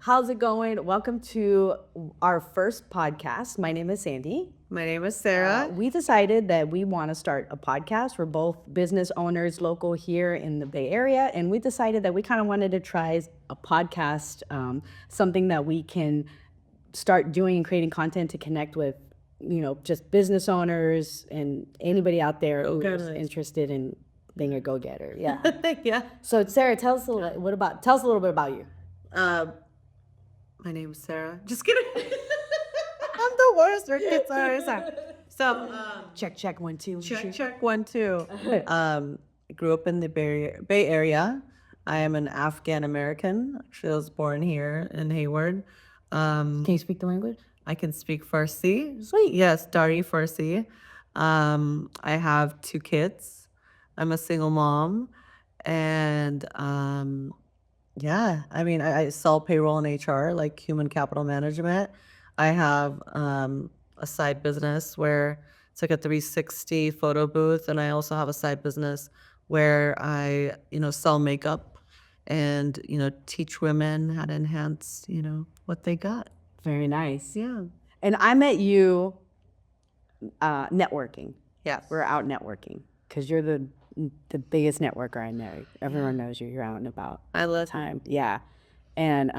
How's it going? Welcome to our first podcast. My name is Sandy. My name is Sara. We decided that we want to start a podcast. We're both business owners local here in the Bay Area, and we decided that we kind of wanted to try a podcast, something that we can start doing and creating content to connect with, just business owners and anybody out there who's interested in being a go-getter. Yeah. Yeah. So Sara, tell us a little bit about you. My name is Sara. Just kidding. I'm the worst. So, Check 1 2. check 1 2. I grew up in the Bay Area. I am an Afghan American. Actually, I was born here in Hayward. Can you speak the language? I can speak Farsi. Sweet. Yes, Dari Farsi. I have 2 kids. I'm a single mom, and yeah, I mean, I sell payroll and HR, like human capital management. I have a side business where it's like a 360 photo booth, and I also have a side business where I, sell makeup and, teach women how to enhance, what they got. Very nice. Yeah. And I met you networking. Yes. We're out networking because you're the biggest networker I know. Everyone knows you. You're out and about. I love time. Yeah. And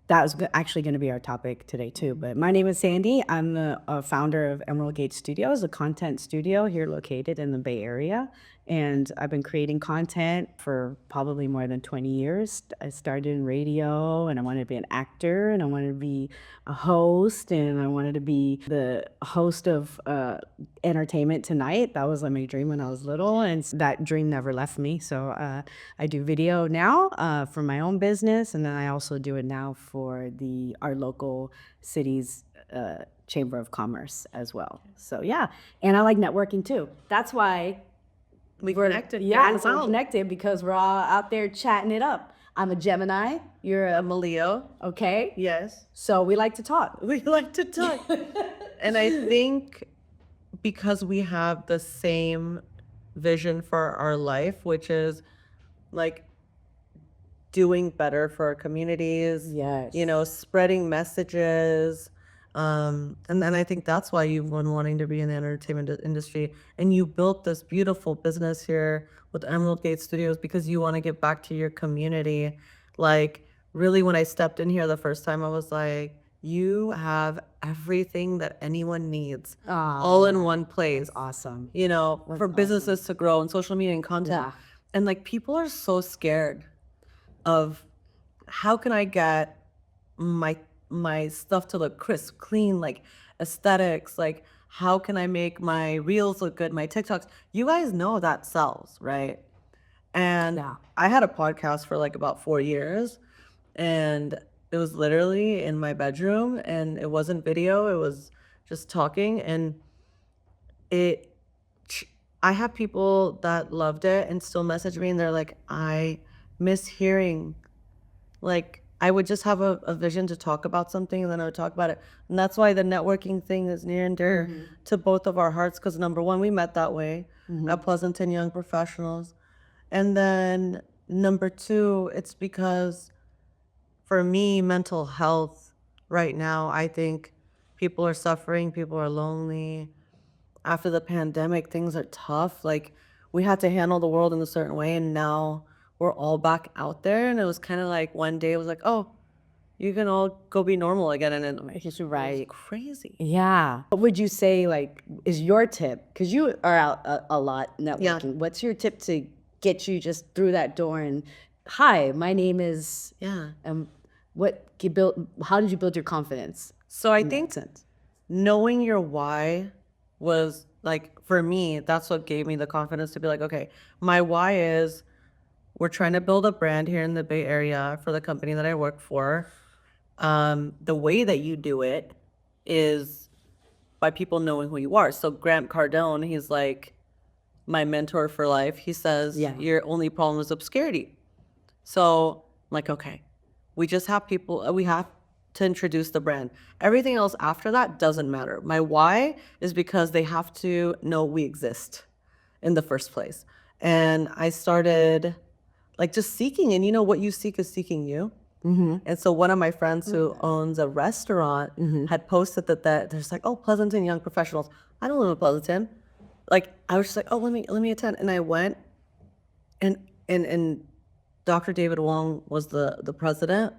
that was actually going to be our topic today too. But my name is Sandy. I'm the founder of Emerald Gate Studios, a content studio here located in the Bay Area. And I've been creating content for probably more than 20 years. I started in radio, and I wanted to be an actor, and I wanted to be a host, and I wanted to be the host of Entertainment Tonight. That was like my dream when I was little, and that dream never left me. So I do video now for my own business, and then I also do it now for our local city's Chamber of Commerce as well. So yeah, and I like networking too. That's why we're connected. Yeah, we're connected because we're all out there chatting it up. I'm a Gemini. You're I'm a Leo. Okay. Yes. So we like to talk. We like to talk. And I think because we have the same vision for our life, which is like doing better for our communities, Yes. Spreading messages. And then I think that's why you've been wanting to be in the entertainment industry, and you built this beautiful business here with Emerald Gate Studios because you want to give back to your community. Like, really, when I stepped in here the first time, I was like, you have everything that anyone needs all in one place. Awesome. For businesses to grow and social media and content. Yeah. And like, people are so scared of how can I get my stuff to look crisp, clean, like aesthetics, like how can I make my reels look good, my TikToks. You guys know that sells, right? And Yeah. I had a podcast for like about 4 years, and it was literally in my bedroom, and it wasn't video, it was just talking. And I have people that loved it and still message me, and they're like, I miss hearing, like, I would just have a vision to talk about something, and then I would talk about it. And that's why the networking thing is near and dear to both of our hearts, because number one, we met that way at Pleasanton Young Professionals. And then number two, it's because for me, mental health right now, I think people are suffering, people are lonely. After the pandemic, things are tough. Like, we had to handle the world in a certain way, and now we're all back out there. And it was kind of like one day it was like, oh, you can all go be normal again. And then You're right. it was crazy. Yeah. What would you say, like, is your tip? Because you are out a lot networking. Yeah. What's your tip to get you just through that door and, hi, my name is, Yeah. how did you build your confidence? So I think knowing your why was like, for me, that's what gave me the confidence to be like, okay, my why is we're trying to build a brand here in the Bay Area for the company that I work for. The way that you do it is by people knowing who you are. So Grant Cardone, he's like my mentor for life. He says, your only problem is obscurity. So I'm like, okay, we just have we have to introduce the brand. Everything else after that doesn't matter. My why is because they have to know we exist in the first place. And I started like just seeking, and what you seek is seeking you. And so one of my friends who owns a restaurant had posted that there's like, oh, Pleasanton Young Professionals. I don't live in Pleasanton. Like, I was just like, oh, let me attend. And I went, and Dr. David Wong was the president,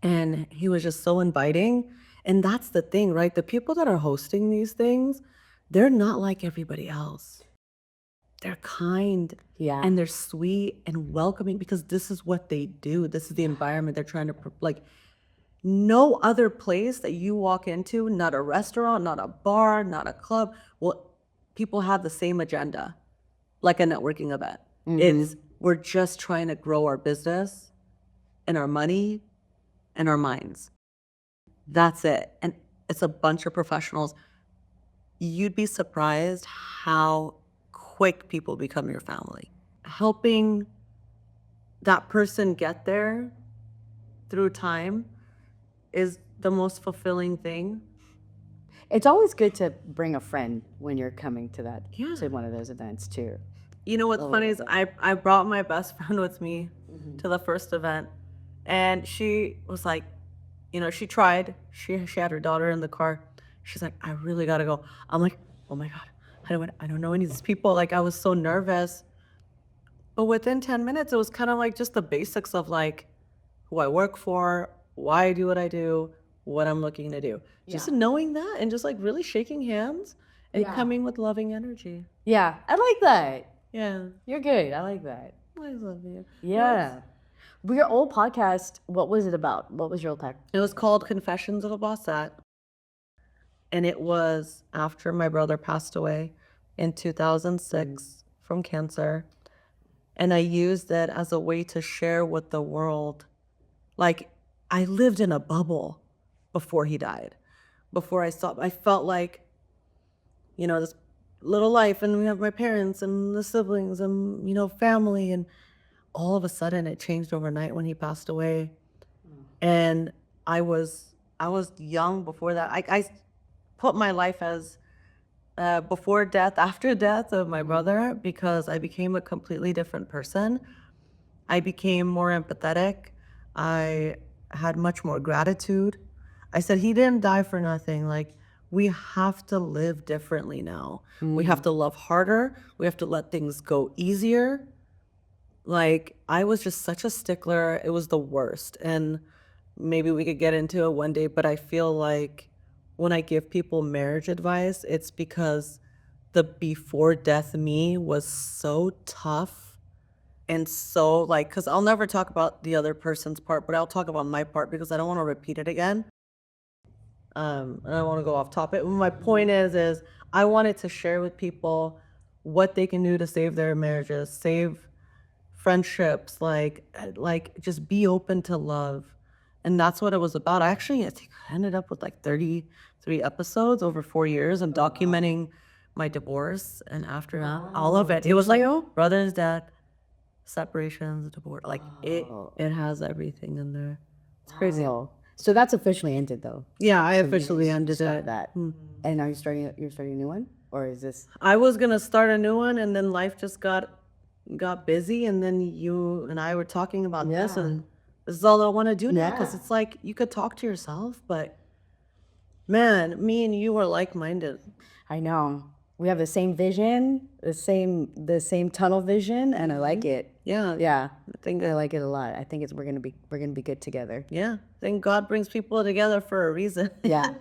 and he was just so inviting. And that's the thing, right? The people that are hosting these things, they're not like everybody else. They're kind, Yeah. and they're sweet and welcoming because this is what they do. This is the environment they're trying to like. No other place that you walk into, not a restaurant, not a bar, not a club, well, people have the same agenda, like a networking event. It's we're just trying to grow our business and our money and our minds. That's it. And it's a bunch of professionals. You'd be surprised how quick people become your family. Helping that person get there through time is the most fulfilling thing. It's always good to bring a friend when you're coming to that Yeah. to one of those events too. You know what's funny is I brought my best friend with me to the first event, and she was like, you know, she tried. She had her daughter in the car. She's like, I really gotta go. I'm like, oh my god, I don't know any of these people. Like, I was so nervous. But within 10 minutes, it was kind of like just the basics of like who I work for, why I do what I do, what I'm looking to do. Just knowing that and just like really shaking hands and coming with loving energy. Yeah, I like that. Yeah. You're good. I like that. I love you. Yeah. But your old podcast, what was it about? What was your old podcast? It was called Confessions of a Bossette. And it was after my brother passed away in 2006 from cancer. And I used it as a way to share with the world. Like, I lived in a bubble before he died. Before I felt like, you know, this little life, and we have my parents and the siblings and, you know, family. And all of a sudden it changed overnight when he passed away. And I was young before that. I put my life as before death, after death of my brother, because I became a completely different person. I became more empathetic. I had much more gratitude. I said, he didn't die for nothing. Like, we have to live differently now. We have to love harder. We have to let things go easier. Like, I was just such a stickler. It was the worst. And maybe we could get into it one day, but I feel like when I give people marriage advice, it's because the before death me was so tough and so like, because I'll never talk about the other person's part, but I'll talk about my part because I don't want to repeat it again. And I don't want to go off topic. My point is I wanted to share with people what they can do to save their marriages, save friendships, like just be open to love. And that's what it was about. I think I ended up with like 33 episodes over 4 years and documenting my divorce and after that, all of it. It was like brothers, dad, separations, divorce. Like it has everything in there. It's crazy. So that's officially ended though. Yeah, I officially ended Stop it. that. And are you starting? You're starting a new one, or is this? I was gonna start a new one, and then life just got busy, and then you and I were talking about this, and this is all I want to do now, because it's like you could talk to yourself, but man, me and you are like-minded. I know we have the same vision, the same tunnel vision, and I like it. Yeah. Yeah, I think I like it a lot. I think we're gonna be good together. Yeah, I think God brings people together for a reason. Yeah.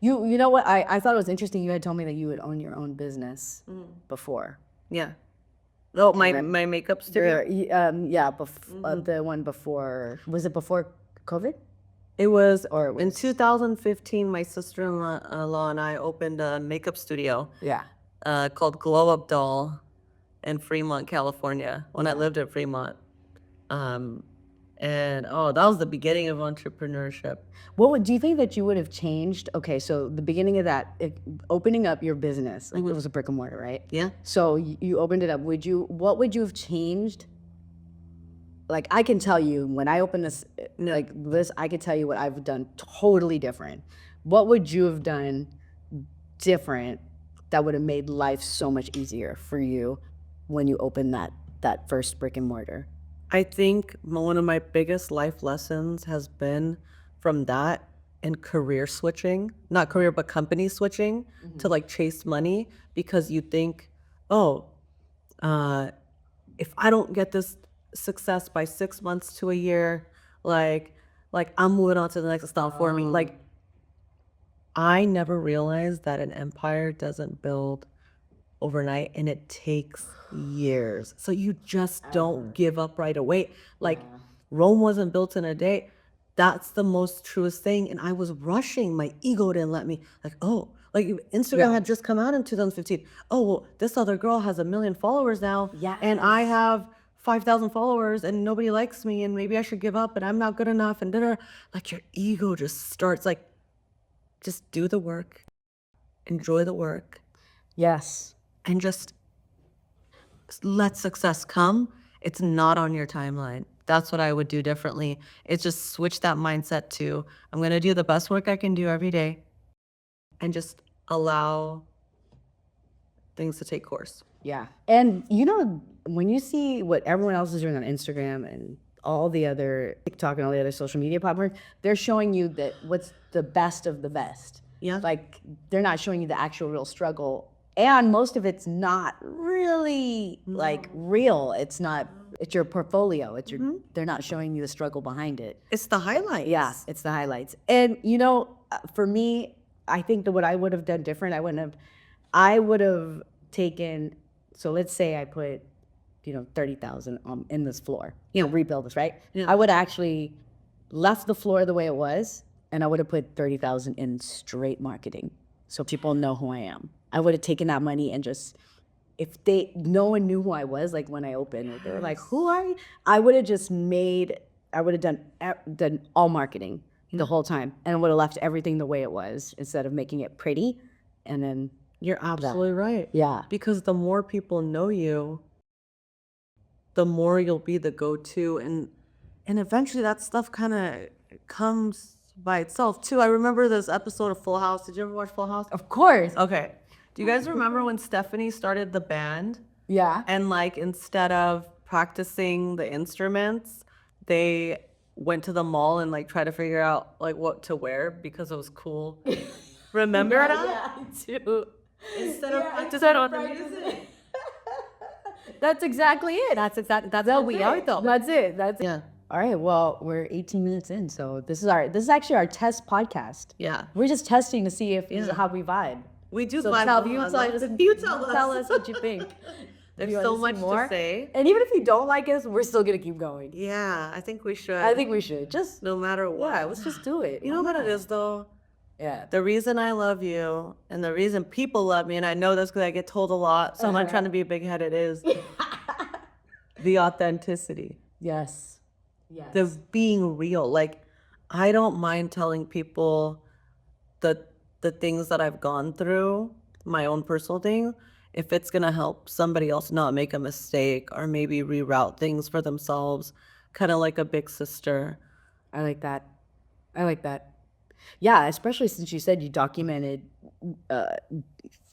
You know what? I thought it was interesting. You had told me that you would own your own business before. Yeah. Oh, my makeup studio. Yeah, the one before, was it before COVID? It was, Or it in was- 2015, my sister-in-law and I opened a makeup studio Yeah. called Glow Up Doll in Fremont, California, when I lived at Fremont. And that was the beginning of entrepreneurship. Do you think that you would have changed? Okay, so the beginning of that, opening up your business, like it was a brick and mortar, right? Yeah. So you opened it up. What would you have changed? Like, I can tell you when I opened this, I could tell you what I've done totally different. What would you have done different that would have made life so much easier for you when you opened that first brick and mortar? I think one of my biggest life lessons has been from that and career switching, not career, but company switching to like chase money because you think, oh, uh, if I don't get this success by 6 months to a year, like, I'm moving on to the next stop for me. Like, I never realized that an empire doesn't build overnight and it takes years. So you just don't give up right away. Like Rome wasn't built in a day. That's the most truest thing. And I was rushing. My ego didn't let me. Like, oh, like Instagram had just come out in 2015. Oh, well, this other girl has 1 million followers now. And I have 5,000 followers and nobody likes me and maybe I should give up and I'm not good enough. And da-da. Like your ego just starts like, just do the work, enjoy the work, Yes. and just let success come. It's not on your timeline. That's what I would do differently. It's just switch that mindset to I'm going to do the best work I can do every day and just allow things to take course. Yeah. And you know, when you see what everyone else is doing on Instagram and all the other TikTok and all the other social media platforms, they're showing you that what's the best of the best. Yeah. Like they're not showing you the actual real struggle. And most of it's not really like real. It's not, it's your portfolio. It's your, they're not showing you the struggle behind it. It's the highlights. Yeah, it's the highlights. And you know, for me, I think that what I would have done different, I would have taken, so let's say I put, 30,000 in this floor, rebuild this, right? Yeah. I would actually left the floor the way it was, and I would have put 30,000 in straight marketing, so people know who I am. I would have taken that money and just, if no one knew who I was, like when I opened, they were like, "Who are you?" I would have just I would have done all marketing the whole time, and would have left everything the way it was instead of making it pretty, and then. You're absolutely right. Yeah. Because the more people know you, the more you'll be the go-to and eventually that stuff kind of comes by itself too. I remember this episode of Full House. Did you ever watch Full House? Of course. Okay. Do you guys remember when Stephanie started the band Yeah. and like instead of practicing the instruments, they went to the mall and like tried to figure out like what to wear because it was cool. Remember that? Yeah, I do. Instead of practicing on the music. That's exactly it. That's how we are though. That's it. Yeah. All right. Well, we're 18 minutes in, so this is actually our test podcast. Yeah. We're just testing to see if this is how we vibe. We do So vibe tell, with you us. tell us what you think. There's You so wanna much see more? to say. And even if you don't like us, we're still gonna keep going. Yeah, I think we should. I think we should just no matter what. yeah. Let's just do it. You know what it is though? Yeah. The reason I love you and the reason people love me, and I know this because I get told a lot, so I'm not trying to be big-headed, is the authenticity. Yes. Yes. The being real. Like, I don't mind telling people the things that I've gone through, my own personal thing, if it's gonna help somebody else not make a mistake or maybe reroute things for themselves, kind of like a big sister. I like that. Yeah, especially since you said you documented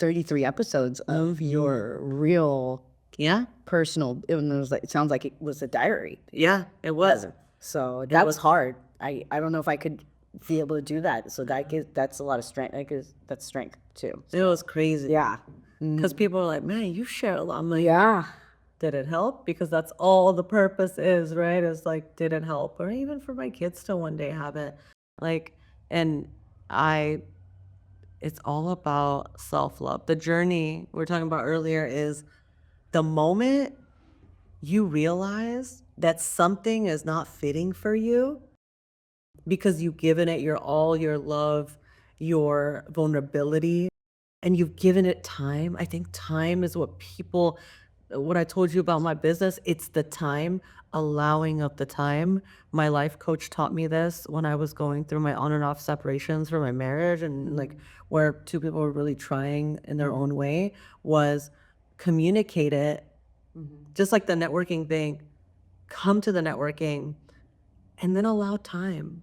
33 episodes of your real Yeah, personal. It sounds like it was a diary. yeah, it was. So that was hard. I don't know if I could be able to do that. So that's a lot of strength. That's strength too. It was crazy. Yeah. Because people are like, man, you share a lot. I'm like, Yeah. did it help? Because that's all the purpose is, right? Is like, did it help? Or even for my kids to one day have it. Like, and it's all about self-love. The journey we were talking about earlier is the moment you realize that something is not fitting for you because you've given it your all, your love, your vulnerability, and you've given it time. I think time is what I told you about my business, it's the time, allowing of the time. My life coach taught me this when I was going through my on and off separations for my marriage and like where two people were really trying in their own way was communicate it. Just like the networking thing, come to the networking and then allow time.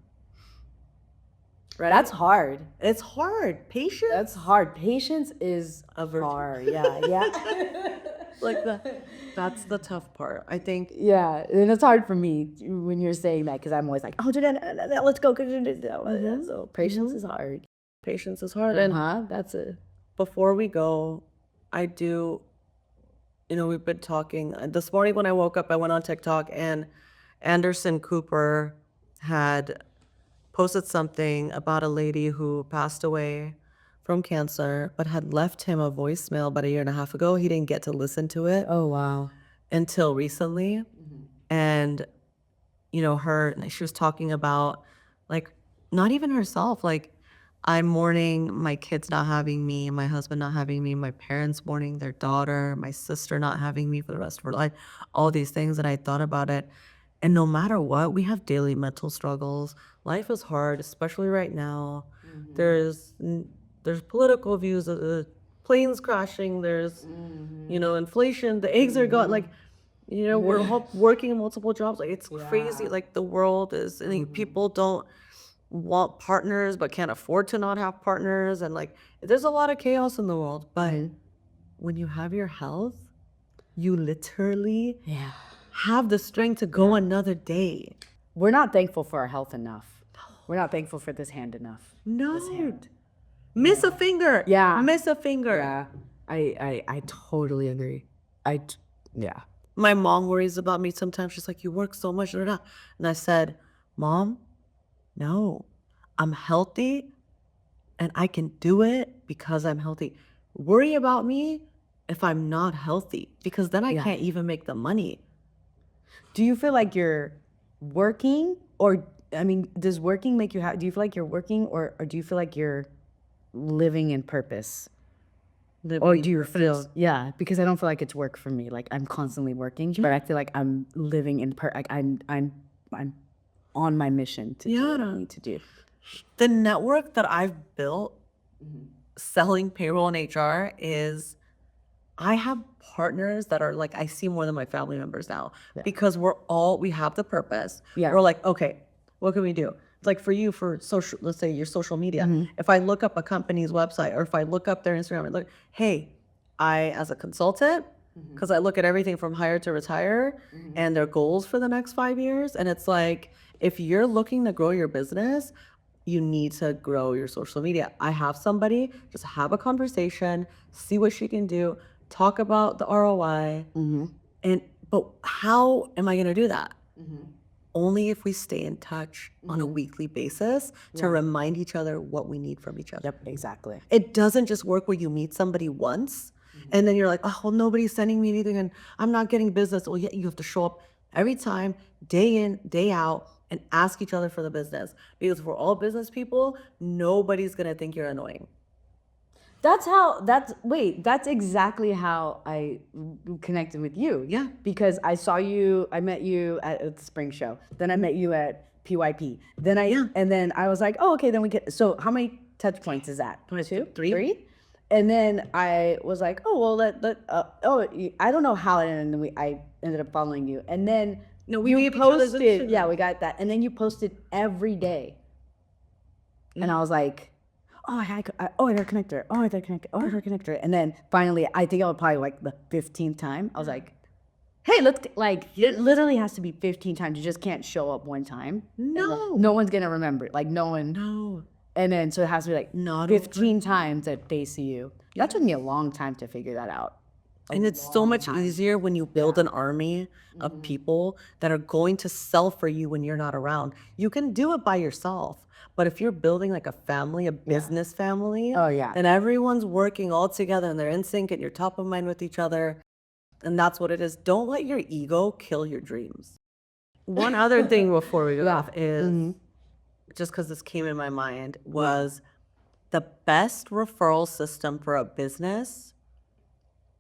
Right. That's hard. It's hard. Patience. That's hard. Patience is A virtue. hard. Yeah. Yeah. Like that's the tough part. I think Yeah, and it's hard for me when you're saying that because I'm always like, oh, let's go. So patience is hard. patience is hard. And That's a before we go, I do, we've been talking. This morning when I woke up, I went on TikTok and Anderson Cooper had posted something about a lady who passed away from cancer, but had left him a voicemail about a year and a half ago. He didn't get to listen to it wow. until recently. And, she was talking about, like, not even herself. Like, I'm mourning my kids not having me, my husband not having me, my parents mourning their daughter, my sister not having me for the rest of her life, all these things. And I thought about it. And no matter what, we have daily mental struggles. Life is hard, especially right now. There's political views of the planes crashing. There's, inflation. The eggs are gone. Like, we're working multiple jobs. Like, it's crazy. Like, the world is, and people don't want partners but can't afford to not have partners. And like, there's a lot of chaos in the world. But when you have your health, you literally have the strength to go another day. We're not thankful for our health enough. We're not thankful for this hand enough. No. Miss a finger. Yeah. Miss a finger. Yeah. I totally agree. Yeah. My mom worries about me sometimes. She's like, you work so much. And I said, Mom, no, I'm healthy and I can do it because I'm healthy. Worry about me if I'm not healthy, because then I can't even make the money. Do you feel like you're working, or does working make you happy? Do you feel like you're working, or do you feel like you're living in purpose? Or do you feel, because I don't feel like it's work for me. Like, I'm constantly working, but I feel like I'm living in like I'm on my mission to do what I need to do. The network that I've built selling payroll and HR is, I have partners that are like, I see more than my family members now, because we have the purpose. We're like, okay, what can we do? Like for you, for social, let's say your social media. If I look up a company's website, or if I look up their Instagram and look, hey, as a consultant, because I look at everything from hire to retire and their goals for the next 5 years. And it's like, if you're looking to grow your business, you need to grow your social media. I have somebody, just have a conversation, see what she can do, talk about the ROI. But how am I going to do that? Only if we stay in touch on a weekly basis to remind each other what we need from each other. Yep, exactly. It doesn't just work where you meet somebody once and then you're like, oh, well, nobody's sending me anything and I'm not getting business. Well, yeah, you have to show up every time, day in, day out, and ask each other for the business. Because if we're all business people, nobody's going to think you're annoying. That's exactly how I connected with you. Yeah. Because I met you at the spring show. Then I met you at PYP. Then and then I was like, oh, okay, then we get, so how many touch points is that? 2? Three? And then I was like, oh, well, I don't know how, and I ended up following you. And then you posted, we got that. And then you posted every day. And I was like, oh, I got a connector. Oh, I got a connector. Oh, I got a connector. And then finally, I think I was probably like the 15th time. I was like, hey, it literally has to be 15 times. You just can't show up one time. No one's going to remember it. Like, no one. No. And then, so it has to be like 15 times that they see you. That took me a long time to figure that out. And it's so much easier when you build an army of people that are going to sell for you when you're not around. You can do it by yourself. But if you're building like a family, a business family, then everyone's working all together and they're in sync and you're top of mind with each other. And that's what it is. Don't let your ego kill your dreams. One other thing before we go off is, just because this came in my mind, was the best referral system for a business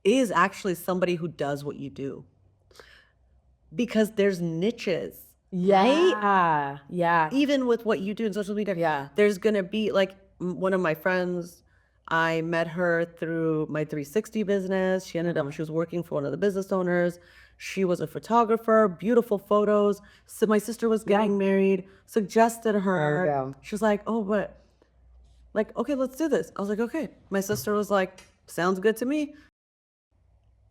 is actually somebody who does what you do. Because there's niches. Yeah. Yeah. Even with what you do in social media, there's gonna be like one of my friends. I met her through my 360 business. She was working for one of the business owners. She was a photographer, beautiful photos. So my sister was getting married, suggested her. She was like, oh, but like, okay, let's do this. I was like, okay. My sister was like, sounds good to me.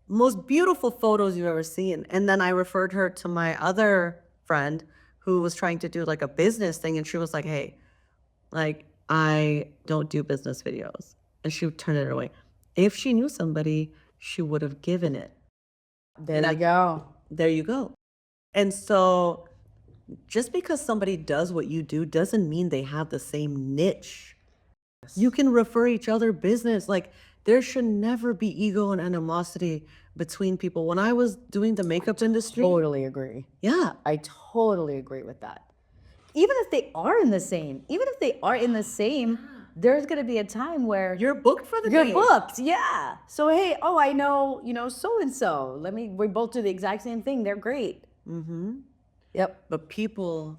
most beautiful photos you've ever seen. And then I referred her to my other friend who was trying to do like a business thing. And she was like, hey, like, I don't do business videos. And she would turn it away. If she knew somebody, she would have given it. There you go. There you go. And so just because somebody does what you do doesn't mean they have the same niche. You can refer each other business. Like, there should never be ego and animosity between people. When I was doing the makeup industry, Totally agree. yeah, I totally agree with that. Even if they are in the same, there's gonna be a time where you're booked for the you're day. booked. Yeah. So hey, oh, I know, so and so. We both do the exact same thing. They're great. Mm-hmm. Yep. But people,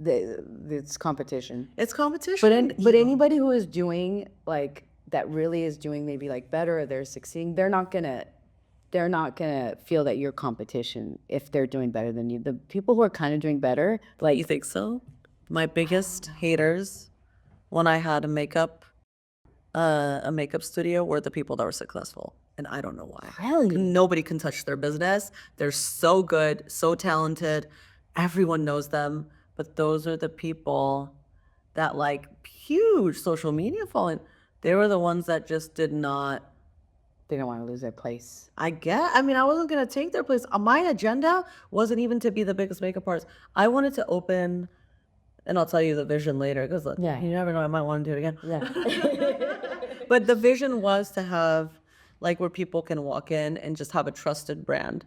It's competition. it's competition. But anybody who is doing like that really is doing maybe like better, or they're succeeding, they're not gonna feel that you're competition if they're doing better than you. The people who are kind of doing better, like, You think so? My biggest haters when I had a makeup studio were the people that were successful. And I don't know why. Really? Nobody can touch their business. They're so good, so talented. Everyone knows them. But those are the people that like huge social media following. They were the ones that just did not. they don't want to lose their place. I mean, I wasn't going to take their place. My agenda wasn't even to be the biggest makeup artist. I wanted to open, and I'll tell you the vision later because Yeah. you never know, I might want to do it again. Yeah. But the vision was to have like where people can walk in and just have a trusted brand.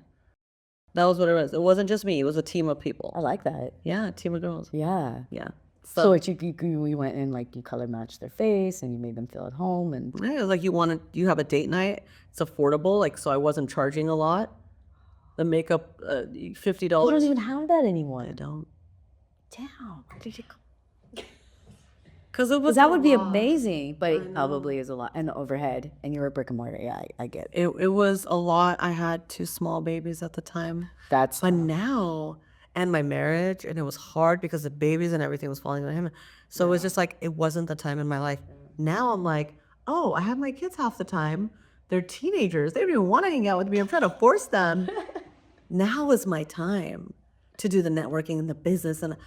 That was what it was. It wasn't just me. It was a team of people. I like that. Yeah, a team of girls. Yeah. Yeah. So what you went in, like, you color matched their face and you made them feel at home, and Yeah, it was like you have a date night. It's affordable. Like, so I wasn't charging a lot. The makeup, $50. you don't even have that anymore. I don't. Damn. Because it was That a would be lot. amazing, but it probably is a lot. And the overhead, and you're a brick and mortar. Yeah, I get it. It was a lot. I had 2 small babies at the time. That's But now, and my marriage, and it was hard because the babies and everything was falling on him. So it was just like, it wasn't the time in my life. Now I'm like, oh, I have my kids half the time. They're teenagers. They don't even want to hang out with me. I'm trying to force them. Now is my time to do the networking and the business. And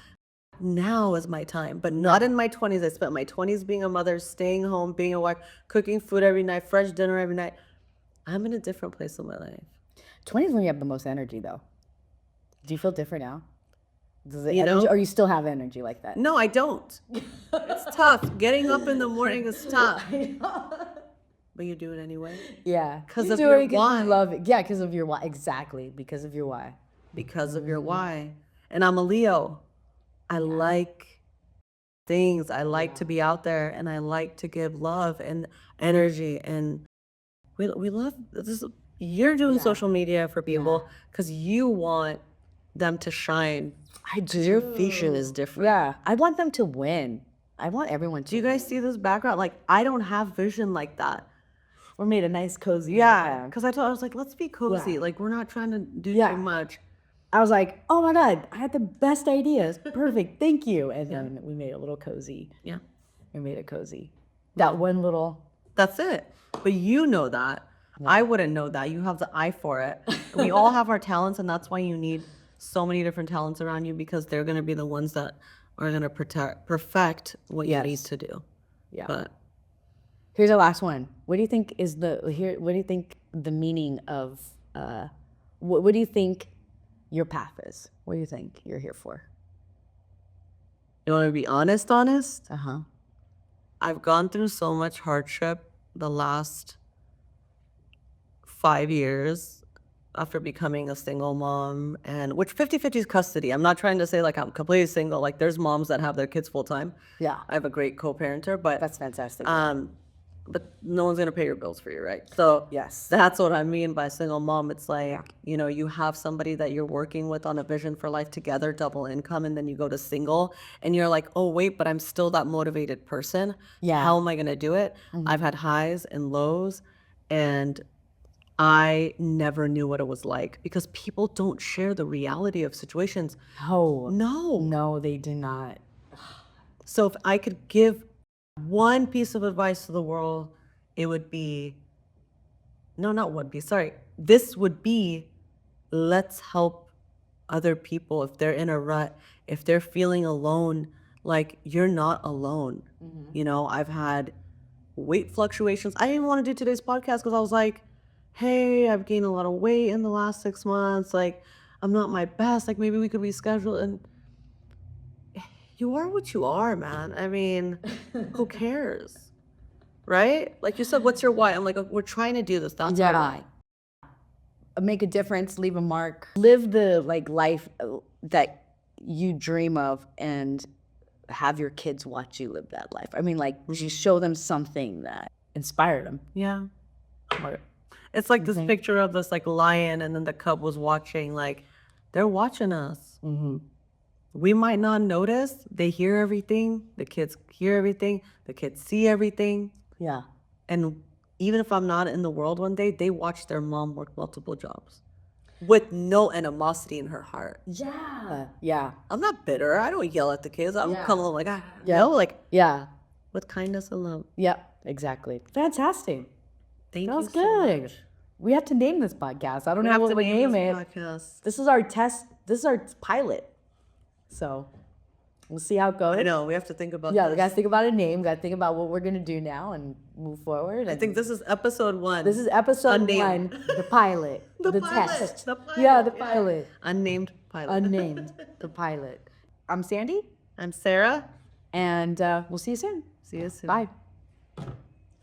now is my time, but not in my 20s. I spent my 20s being a mother, staying home, being a wife, cooking food every night, fresh dinner every night. I'm in a different place in my life. 20s when you have the most energy, though. Do you feel different now? Does it You know? or you still have energy like that? No, I don't. It's tough. Getting up in the morning is tough. But you do it anyway. Yeah, 'Cause you of do your it 'cause you why. love it. Yeah, because of your why. Exactly, because of your why. Because of your why. And I'm a Leo. I like things. I like to be out there, and I like to give love and energy. And we love this. You're doing social media for people because you want them to shine. I do. Your vision is different. Yeah, I want them to win. I want everyone to. Do you guys see this background? Like, I don't have vision like that. We're made a nice cozy. Yeah, because I was like, let's be cozy. Yeah. Like, we're not trying to do Yeah. too much. I was like, oh my god, I had the best ideas. Perfect, thank you. And then we made it a little cozy. Yeah, We made it cozy. That one little. that's it. But you know that. I wouldn't know that. You have the eye for it. We all have our talents, and that's why you need so many different talents around you, because they're going to be the ones that are going to perfect what you need Yes. to do. Yeah. But Here's the last one. What do you think is what do you think the meaning of what do you think your path is? What do you think you're here for? you want to be honest? Uh-huh. I've gone through so much hardship the last 5 years after becoming a single mom, and which 50-50 is custody. I'm not trying to say like I'm completely single. Like, there's moms that have their kids full time. Yeah. I have a great co-parenter, but That's fantastic. but no one's gonna pay your bills for you, right? So Yes. that's what I mean by single mom. It's like, you have somebody that you're working with on a vision for life together, double income, and then you go to single and you're like, oh wait, but I'm still that motivated person. Yeah. How am I gonna do it? I've had highs and lows, and I never knew what it was like because people don't share the reality of situations. Oh. No. No, they do not. So if I could give one piece of advice to the world, it would be no, not would be, sorry. This would be, let's help other people if they're in a rut, if they're feeling alone, like you're not alone. You know, I've had weight fluctuations. I didn't want to do today's podcast because I was like, hey, I've gained a lot of weight in the last 6 months. Like, I'm not my best. Like, maybe we could reschedule. And you are what you are, man. I mean, who cares? Right? Like you said, what's your why? I'm like, we're trying to do this. That's our why. Make a difference, leave a mark, live the like life that you dream of, and have your kids watch you live that life. I mean, like, you show them something that Inspired them. Yeah. It's like this picture of this like lion, and then the cub was watching. Like, they're watching us. We might not notice. They hear everything. The kids hear everything. The kids see everything. yeah. And even if I'm not in the world one day, they watch their mom work multiple jobs with no animosity in her heart. Yeah. I'm not bitter. I don't yell at the kids. I'm Yeah. come along like, no, like Yeah. with kindness and love. Yep. Exactly. Fantastic. Thank That you was so good. much. We have to name this podcast. I don't know have what to we name name this it. podcast. This is our test. This is our pilot. So we'll see how it goes. I know, we have to think about Yeah, this. we gotta think about a name. Gotta think about what we're gonna do now and move forward. I think this is episode 1. this is episode Unnamed. 1, the pilot, the pilot, test. the pilot, Yeah, the yeah. pilot, Unnamed pilot. unnamed, the pilot. I'm Sandy, I'm Sarah. and we'll see you soon. See you soon. Bye.